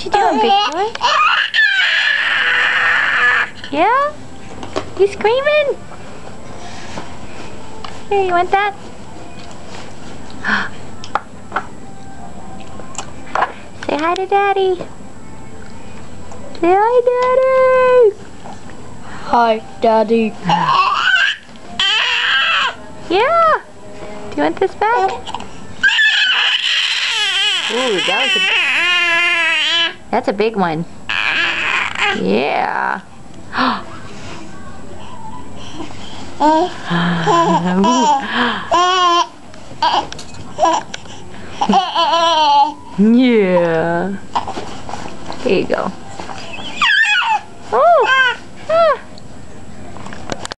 What you doing, big boy? Yeah? You screaming? Here, you want that? Say hi to Daddy. Say hi, Daddy. Hi, Daddy. Yeah. Do you want this back? Ooh, that's a big one. Yeah. Yeah. Here you go.